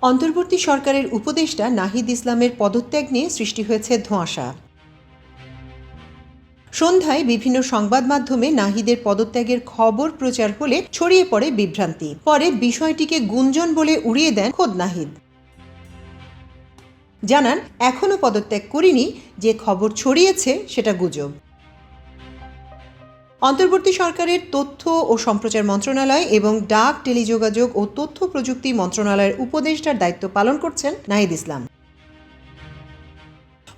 অন্তর্বর্তী সরকারের উপদেষ্টা নাহিদ ইসলামের পদত্যাগ নিয়ে সৃষ্টি হয়েছে ধোঁয়াশা। সন্ধ্যায় বিভিন্ন সংবাদ মাধ্যমে নাহিদের পদত্যাগের খবর প্রচার হলে ছড়িয়ে পড়ে বিভ্রান্তি। পরে বিষয়টিকে গুঞ্জন বলে উড়িয়ে দেন খোদ নাহিদ। জানান, এখনও পদত্যাগ করিনি, যে খবর ছড়িয়েছে সেটা গুজব। অন্তর্বর্তী সরকারের তথ্য ও সম্প্রচার মন্ত্রণালয় এবং ডাক, টেলিযোগাযোগ ও তথ্য প্রযুক্তি মন্ত্রণালয়ের উপদেষ্টার দায়িত্ব পালন করছেন নাহিদ ইসলাম।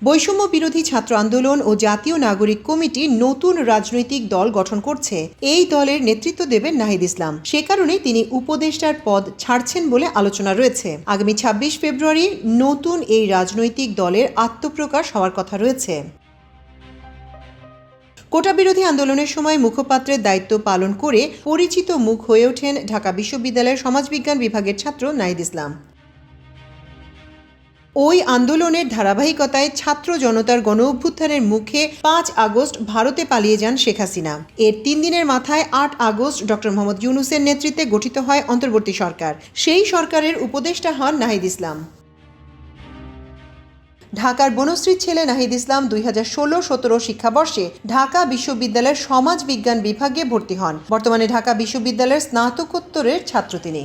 বৈষম্য বিরোধী ছাত্র আন্দোলন ও জাতীয় নাগরিক কমিটি নতুন রাজনৈতিক দল গঠন করছে। এই দলের নেতৃত্ব দেবেন নাহিদ ইসলাম। সে কারণেই তিনি উপদেষ্টার পদ ছাড়ছেন বলে আলোচনা রয়েছে। আগামী ২৬ ফেব্রুয়ারি নতুন এই রাজনৈতিক দলের আত্মপ্রকাশ হওয়ার কথা রয়েছে। কোটা বিরোধী আন্দোলনের সময় মুখপাত্রের দায়িত্ব পালন করে পরিচিত মুখ হয়ে ওঠেন ঢাকা বিশ্ববিদ্যালয়ের সমাজবিজ্ঞান বিভাগের ছাত্র নাহিদ ইসলাম। ওই আন্দোলনের ধারাবাহিকতায় ছাত্র জনতার গণঅভ্যুত্থানের মুখে ৫ আগস্ট ভারতে পালিয়ে যান শেখ হাসিনা। এর ৩ দিনের মাথায় ৮ আগস্ট ডক্টর মোহাম্মদ ইউনূসের নেতৃত্বে গঠিত হয় অন্তর্বর্তী সরকার। সেই সরকারের উপদেষ্টা হন নাহিদ ইসলাম। ঢাকার বনশ্রীর ছেলে নাহিদ ইসলাম ২০১৬-১৭ শিক্ষাবর্ষে ঢাকা বিশ্ববিদ্যালয়ের সমাজ বিজ্ঞান বিভাগে ভর্তি হন। বর্তমানে ঢাকা বিশ্ববিদ্যালয়ের স্নাতকোত্তরের ছাত্র তিনি।